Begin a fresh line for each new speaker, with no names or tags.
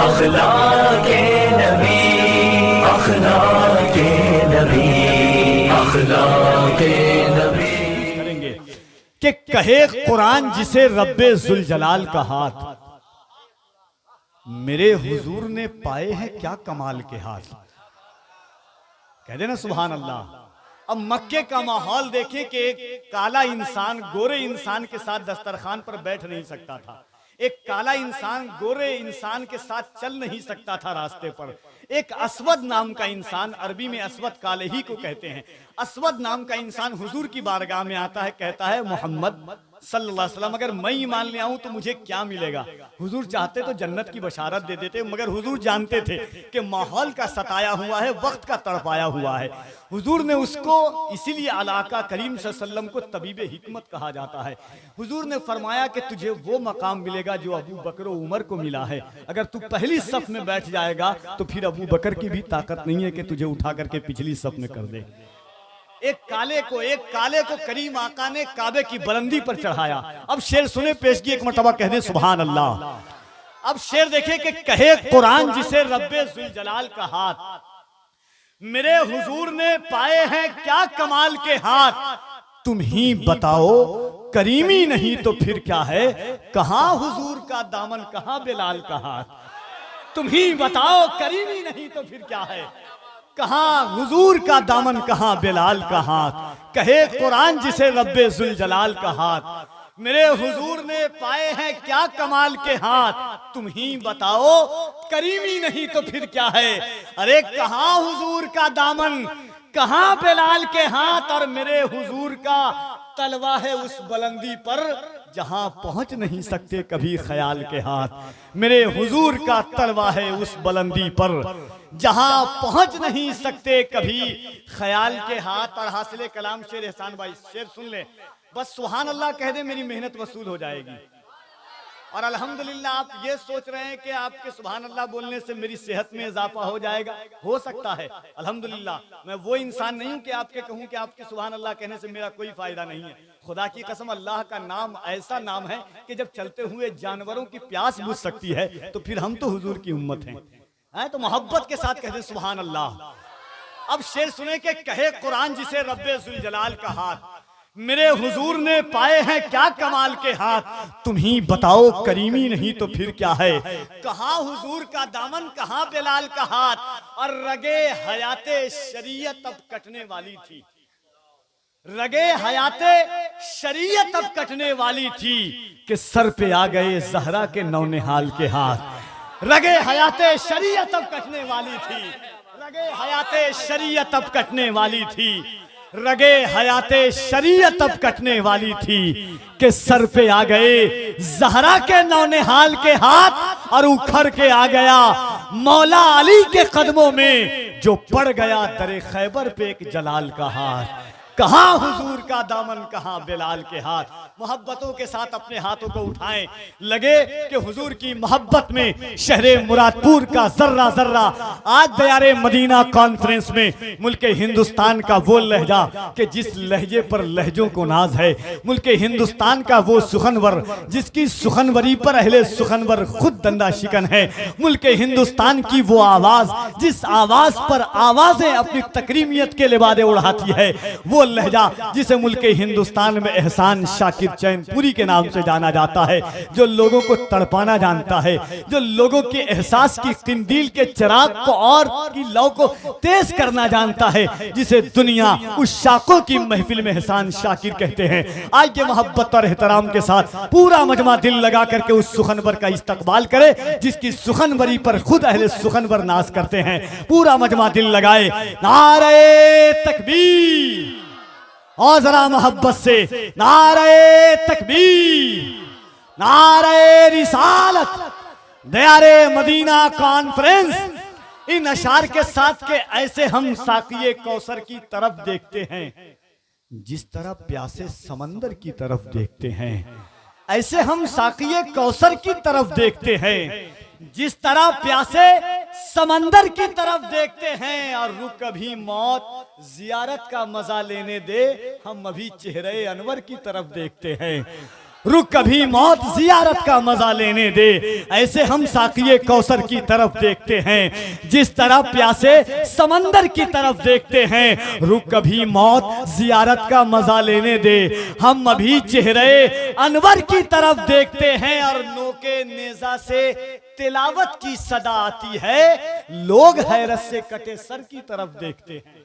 अखलाके नबी, अखलाके नबी, अखलाके नबी।
करेंगे कि कहे कुरान जिसे रब्बे जुल जलाल का हाथ, मेरे हुजूर ने पाए हैं क्या कमाल के हाथ। कह देना सुभान अल्लाह। अब मक्के का माहौल देखें कि एक काला इंसान गोरे इंसान के साथ दस्तरखान पर बैठ नहीं सकता था, एक काला इंसान गोरे इंसान के साथ चल नहीं सकता था रास्ते पर। एक असवद नाम का इंसान, अरबी में असवद काले ही को कहते हैं, असवद नाम का इंसान हुजूर की बारगाह में आता है, कहता है मोहम्मद सल्लल्लाहु अलैहि वसल्लम अगर मैं ईमान ले आऊं तो मुझे क्या मिलेगा। हुजूर चाहते तो जन्नत की बशारत दे देते, मगर हुजूर जानते थे कि माहौल का सताया हुआ है, वक्त का तड़पाया हुआ है। हुजूर ने उसको, इसीलिए अलाका करीम सल्लल्लाहु अलैहि वसल्लम को तबीब हिकमत कहा जाता है। हुजूर ने फरमाया कि तुझे वो मकाम मिलेगा जो अबू बकर व उमर को मिला है। अगर तू पहली सफ में बैठ जाएगा तो फिर अबू बकर की भी ताकत नहीं है कि तुझे उठा करके पिछली सफ में कर दे। एक काले को करीम आका ने काबे की बुलंदी पर चढ़ाया। अब शेर सुने पेशगी, एक मर्तबा कह दे सुभान अल्लाह। अब शेर देखे कि कहे कुरान जिसे रब्बे जुल जलाल का हाथ, मेरे हुजूर ने पाए हैं क्या कमाल के हाथ। तुम ही बताओ करीमी नहीं तो फिर क्या है, कहां हुजूर का दामन कहां बिलाल का हाथ। तुम ही बताओ करीमी नहीं तो फिर क्या है, कहां हुजूर का दामन कहां बिलाल का हाथ। कहे कुरान जिसे रब्बे जुल जलाल का हाथ, मेरे हुजूर ने पाए हैं क्या कमाल के हाथ। तुम ही बताओ करीमी नहीं तो फिर क्या है, अरे कहां हुजूर का दामन कहां बिलाल के हाथ। और मेरे हुजूर का तलवा है उस बुलंदी पर जहां पहुंच नहीं सकते कभी ख्याल के हाथ। मेरे हुजूर का तलवा है उस बुलंदी पर जहां पहुंच नहीं सकते कभी ख्याल के हाथ। और हासिले कलाम शेर एहसान भाई, शेर सुन ले, बस सुभान अल्लाह कह दे, मेरी मेहनत वसूल हो जाएगी। और अल्हम्दुलिल्लाह आप ये सोच रहे हैं कि आपके सुभान अल्लाह बोलने से मेरी सेहत में इजाफा हो जाएगा, हो सकता है। अल्हम्दुलिल्लाह मैं वो इंसान नहीं हूं कि आपके कहूं कि आपके सुभान अल्लाह कहने से मेरा कोई फायदा नहीं है। खुदा की कसम, अल्लाह का नाम ऐसा नाम है कि जब चलते हुए जानवरों की प्यास बुझ सकती है तो फिर हम तो हुजूर की उम्मत हैं। तो मोहब्बत के साथ कहते सुभान अल्लाह। अब शेर सुने के कहे कुरान जिसे रब्बे जुल जलाल का हाथ, मेरे हुजूर ने पाए हैं क्या कमाल के हाथ। तुम ही बताओ करीमी नहीं तो फिर क्या है, कहां हुजूर का दामन कहां बिलाल का हाथ। और रगे हयाते शरीयत अब कटने वाली थी, रगे हयाते शरीयत अब कटने वाली थी कि सर पे आ गए जहरा के नौनिहाल के हाथ। रगे हयाते शरीयत अब कटने वाली थी, रगे हयाते शरीयत अब कटने वाली थी, रगे हयाते शरीयत अब कटने वाली थी कि सर पे आ गए जहरा के नौनिहाल के हाथ। और उखड़ के आ गया मौला अली के कदमों में जो पड़ गया दरे खैबर पे एक जलाल का हाथ। कहां हुजूर का दामन कहां बिलाल के हाथ। मोहब्बतों के साथ अपने हाथों को उठाएं, लगे कि हुजूर की मोहब्बत में शहरे मुरादपुर का जर्रा जर्रा आज दयारे मदीना कॉन्फ्रेंस में मुल्क हिंदुस्तान का वो लहजा कि जिस लहजे पर लहजों को नाज है, मुल्क हिंदुस्तान का वो सुखनवर जिसकी सुखनवरी पर अहले सुखनवर खुद दंदा शिकन है, मुल्क हिंदुस्तान की वो आवाज जिस आवाज पर आवाजें अपनी तकरीमियत के लिबादे उड़ाती है, वो लहजा जिसे मुल्क हिंदुस्तान में एहसान शाकिर चैनपुरी के नाम से जाना जाता है, जो लोगों को तड़पाना जानता है, जो लोगों के एहसास की किंदील के चिराग को और की लौ को तेज करना जानता है, जिसे दुनिया उस शाकों की महफिल में एहसान शाकिर कहते हैं। आज के मोहब्बत और एहतराम के साथ पूरा मजमा दिल लगा करके उस सुखनवर का इस्तकबाल करे जिसकी सुखनवरी पर खुद अहले सुखनवर नाज करते हैं। पूरा मजमा दिल लगाए, नारे तकबीर, और जरा मोहब्बत से नारे तकबीर, नारे रिसालत, दयारे मदीना कॉन्फ्रेंस। इन अशार के साथ के ऐसे हम साकिए कौसर की तरफ देखते हैं जिस तरह प्यासे समंदर की तरफ देखते हैं, ऐसे हम साकिए कौसर की तरफ देखते हैं जिस तरह प्यासे समंदर की तरफ देखते हैं। और रुक अभी मौत जियारत का मजा लेने दे, हम अभी चेहरे अनवर की तरफ देखते हैं। रुक कभी मौत जियारत का मजा लेने दे। ऐसे हम साकिए कौसर की तरफ देखते हैं, जिस तरह प्यासे समंदर की तरफ देखते हैं। रुक कभी मौत जियारत का मजा लेने दे। हम अभी चेहरे अनवर की तरफ देखते हैं और नोके नेजा से तिलावत की सदा आती है। लोग हैरत से कटे सर की तरफ देखते हैं।